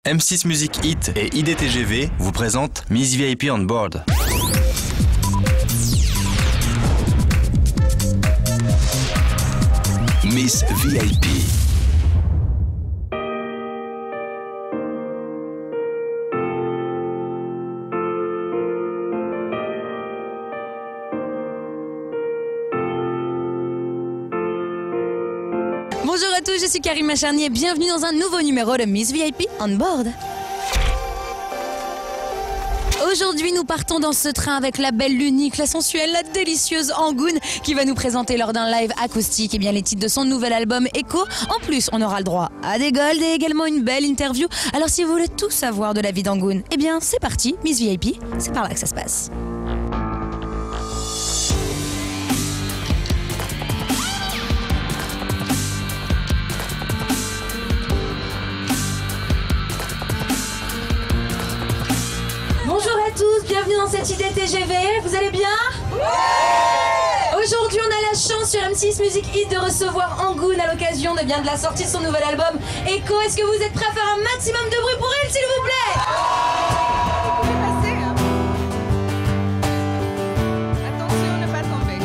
M6 Music Hit et IDTGV vous présentent Miss VIP on Board. Miss VIP. Bonjour à tous, je suis Karima Charnier, bienvenue dans un nouveau numéro de Miss VIP on Board. Aujourd'hui, nous partons dans ce train avec la belle, l'unique, la sensuelle, la délicieuse Angoune qui va nous présenter lors d'un live acoustique les titres de son nouvel album Echo. En plus, on aura le droit à des golds et également une belle interview. Alors si vous voulez tout savoir de la vie d'Angoune, eh bien c'est parti, Miss VIP, c'est par là que ça se passe. Bonjour à tous, bienvenue dans cette IDTGV, vous allez bien? Ouais. Aujourd'hui on a la chance sur M6 Music Hit de recevoir Angoune à l'occasion de la sortie de son nouvel album Echo. Est-ce que vous êtes prêts à faire un maximum de bruit pour elle s'il vous plaît? Vous pouvez passer, hein. Attention à ne pas tomber.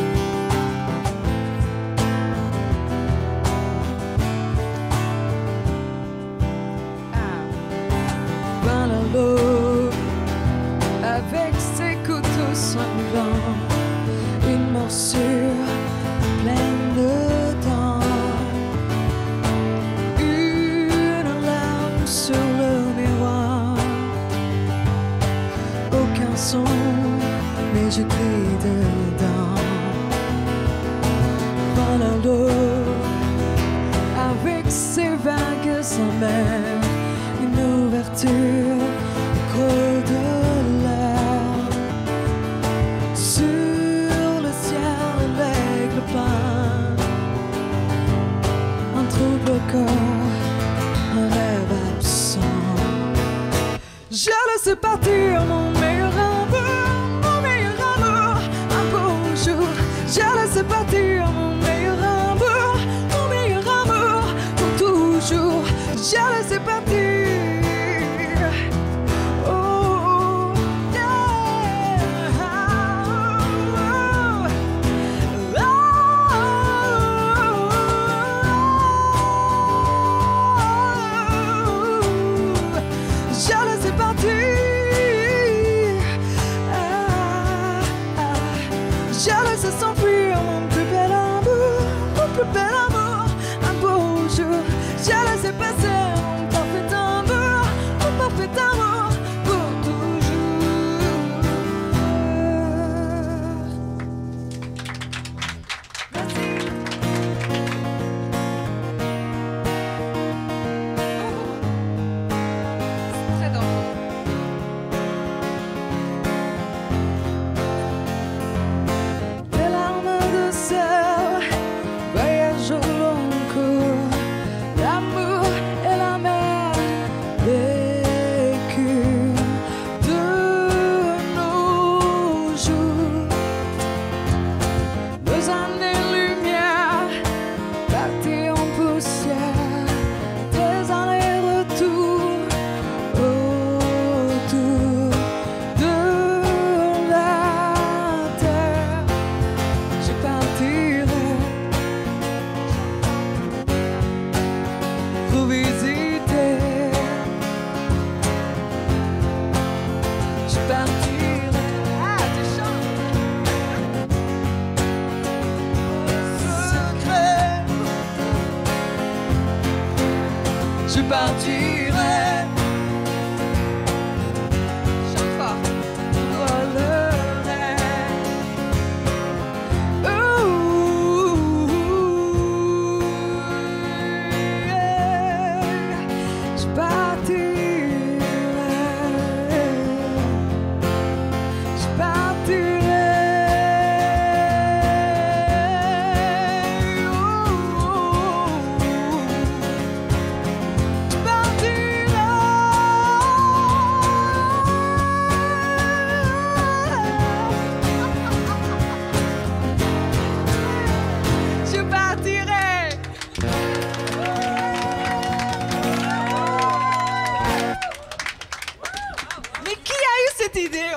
Avec ses couteaux sanglants, une morsure pleine de temps, une larme sur le miroir, aucun son, mais je crie dedans. Pendant l'eau, avec ses vagues amères, une ouverture, creux de un rêve absent. Je laisse partir mon meilleur amour, un beau jour. Je laisse partir mon meilleur amour, pour toujours. Je laisse partir. Je laisse s'enfuir mon plus bel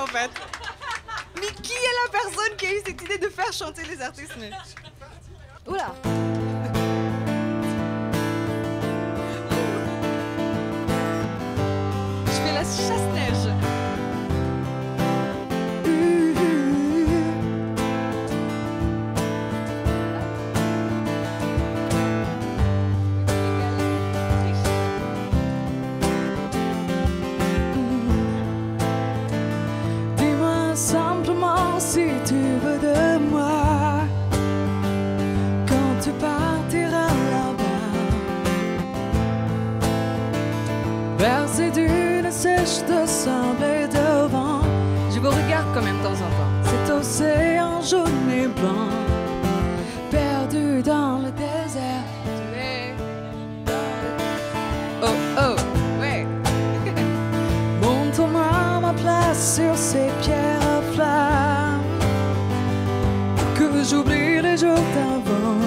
en fait. Mais qui est la personne qui a eu cette idée de faire chanter les artistes mais... Oula. Je fais la chasse-neige. Simplement si tu veux de moi quand tu partiras là-bas vers ces dunes sèches de sable et de vent. Je vous regarde quand même de temps en temps. Cet océan jaune et blanc perdu dans le désert. Oh oh, ouais. Montre-moi ma place sur ces pierres à flammes, que j'oublie les jours d'avant,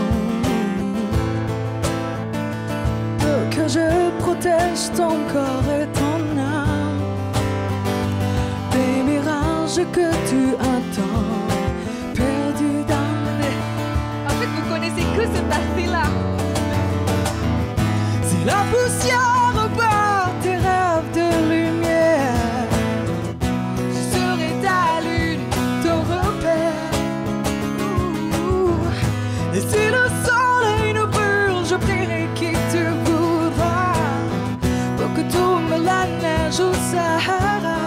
que je protège ton corps et ton âme des mirages que tu attends, perdus dans le... En fait, vous connaissez que cette partie-là. Si la poussière bat tes rêves de lumière, je serai ta lune, ton repère. Et si le soleil nous brûle, je prierai qui tu voudras pour que tombe la neige au Sahara.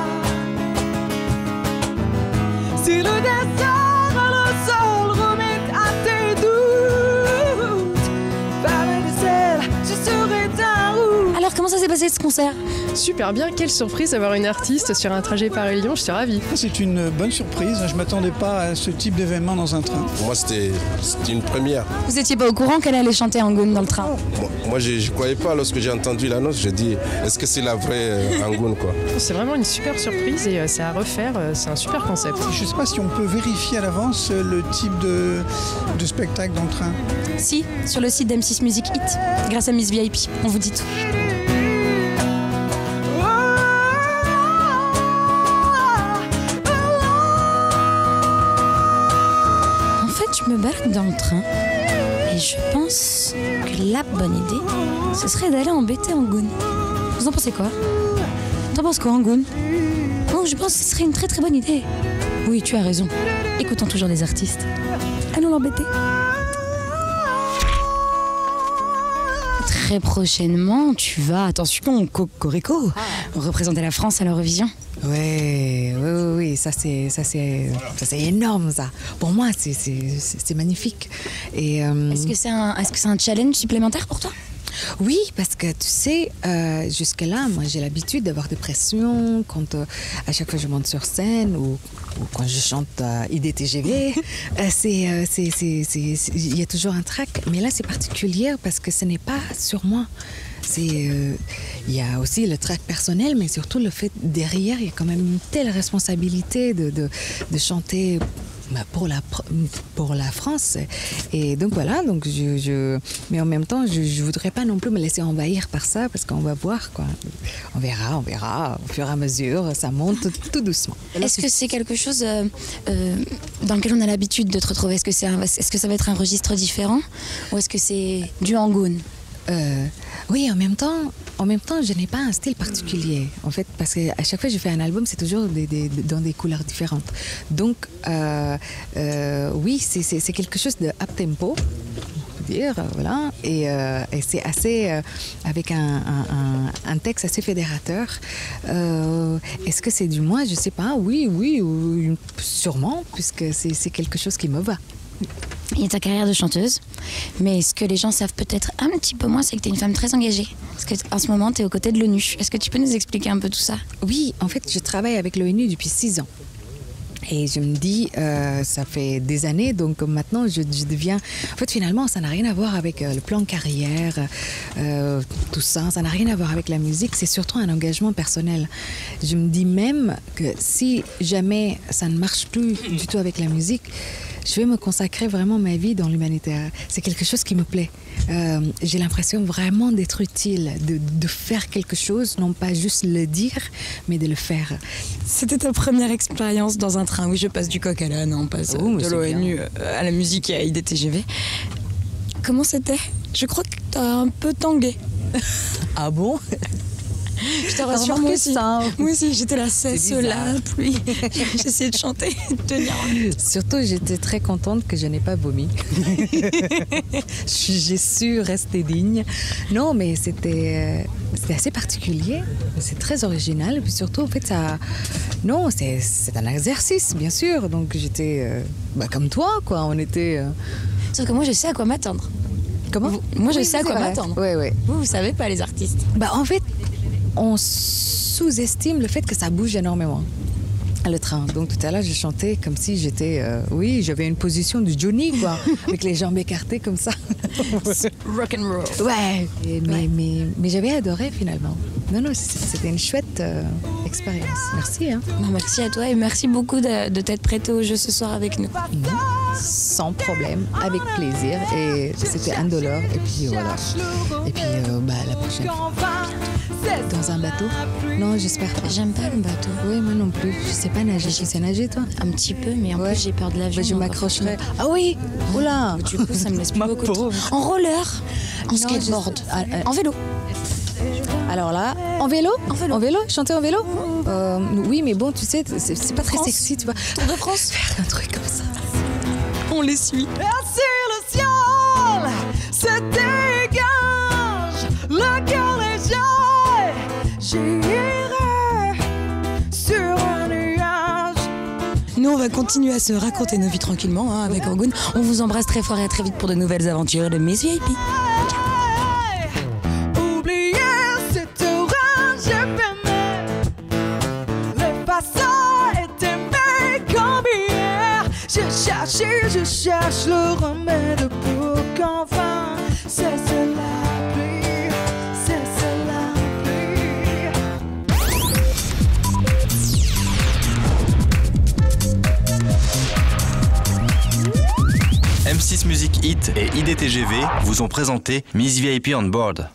Si le désert à le sol remet à tes doutes, parle de sel, je serai ta route. Alors comment ça s'est passé ce concert? Super bien, quelle surprise d'avoir une artiste sur un trajet Paris-Lyon, je suis ravie. C'est une bonne surprise, je ne m'attendais pas à ce type d'événement dans un train. Pour moi, c'était une première. Vous étiez pas au courant qu'elle allait chanter Angoune dans le train? Moi je ne croyais pas lorsque j'ai entendu l'annonce, j'ai dit, est-ce que c'est la vraie Angoune quoi. C'est vraiment une super surprise et c'est à refaire, c'est un super concept. Je ne sais pas si on peut vérifier à l'avance le type de spectacle dans le train. Si, sur le site d'M6 Music Hit, grâce à Miss VIP, on vous dit tout. En fait, je me balade dans le train et je pense que la bonne idée, ce serait d'aller embêter Angoune. Vous en pensez quoi? T'en penses quoi, Angoune? Oh, je pense que ce serait une très très bonne idée. Oui, tu as raison. Écoutons toujours les artistes. Allons l'embêter. Très prochainement, tu vas, attention, Cocorico, représenter la France à l'Eurovision. Oui, ça c'est énorme ça. Pour moi, c'est magnifique. Et Est-ce que c'est un challenge supplémentaire pour toi? oui, parce que tu sais, jusque-là, moi j'ai l'habitude d'avoir des pressions quand à chaque fois je monte sur scène ou quand je chante IDTGV, il y a toujours un trac. Mais là c'est particulier parce que ce n'est pas sur moi. Il y a aussi le trac personnel, mais surtout le fait derrière, il y a quand même une telle responsabilité de chanter pour la France. Et donc voilà, donc mais en même temps, je voudrais pas non plus me laisser envahir par ça, parce qu'on va voir, quoi. On verra, au fur et à mesure, ça monte tout doucement. Est-ce que c'est quelque chose dans lequel on a l'habitude de te retrouver? Est-ce que ça va être un registre différent ou est-ce que c'est du Angoune? Oui, en même temps, je n'ai pas un style particulier, en fait, parce qu'à chaque fois que je fais un album, c'est toujours dans des couleurs différentes. Donc, oui, c'est quelque chose de up-tempo, on peut dire, voilà, et c'est assez, avec un texte assez fédérateur. Est-ce que c'est du moi? Je ne sais pas, oui, sûrement, puisque c'est quelque chose qui me va. Il y a ta carrière de chanteuse, mais ce que les gens savent peut-être un petit peu moins, c'est que tu es une femme très engagée. Parce qu'en ce moment, tu es aux côtés de l'ONU. Est-ce que tu peux nous expliquer un peu tout ça? Oui, en fait, je travaille avec l'ONU depuis 6 ans. Et je me dis, ça fait des années, donc maintenant je deviens... En fait, finalement, ça n'a rien à voir avec le plan carrière, tout ça. Ça n'a rien à voir avec la musique, c'est surtout un engagement personnel. Je me dis même que si jamais ça ne marche plus du tout avec la musique, je vais me consacrer vraiment ma vie dans l'humanitaire. C'est quelque chose qui me plaît. J'ai l'impression vraiment d'être utile, de faire quelque chose, non pas juste le dire, mais de le faire. C'était ta première expérience dans un train. Oui, je passe du coq à l'âne, on passe de l'ONU à la musique et à IDTGV. Comment c'était? Je crois que t'as un peu tangué. Ah bon? Je te rassure, moi aussi. Ça. Moi aussi, j'étais là, la pluie. J'ai essayé de chanter, de tenir. Surtout, j'étais très contente que je n'ai pas vomi. J'ai su rester digne. Non, mais c'était assez particulier. C'est très original. Et puis surtout, en fait, non, c'est un exercice, bien sûr. Donc, j'étais comme toi, quoi. On était... Sauf que moi, je sais à quoi m'attendre. Comment? Moi, je sais à quoi m'attendre. Oui. Vous savez pas, les artistes. En fait, on sous-estime le fait que ça bouge énormément, le train. Donc tout à l'heure, je chantais comme si j'étais... j'avais une position de Johnny, quoi, avec les jambes écartées comme ça. Rock and roll. Ouais. Mais j'avais adoré, finalement. Non, c'était une chouette expérience. Merci. Hein. Merci à toi et merci beaucoup de t'être prêté au jeu ce soir avec nous. Sans problème, avec plaisir. Et c'était indolore. Et puis voilà. Et puis la prochaine fois. Dans un bateau? Non, j'espère pas. J'aime pas le bateau. Oui, moi non plus. Je sais pas nager. Tu sais nager, toi? Un petit peu, mais en plus j'ai peur de l'avion. Je m'accrocherai. Ah oui. Oula. Du coup, ça me laisse plus beaucoup de temps. En roller, en skateboard, en vélo. Alors là, en vélo? En vélo? Chanter en vélo? Oui, mais bon, tu sais, c'est pas très sexy, tu vois. Tour de France? Faire un truc comme ça. On les suit. Et sur le ciel se dégage le cœur léger. J'irai sur un nuage. Nous, on va continuer à se raconter nos vies tranquillement avec Angoune. On vous embrasse très fort et à très vite pour de nouvelles aventures de Miss VIP. Oubliez cet orage éphémère. Le passé est aimé comme hier. Je cherche le remède pour qu'enfin cesse la pluie. Cesse la M6 Music Hit et IDTGV vous ont présenté Miss VIP on Board.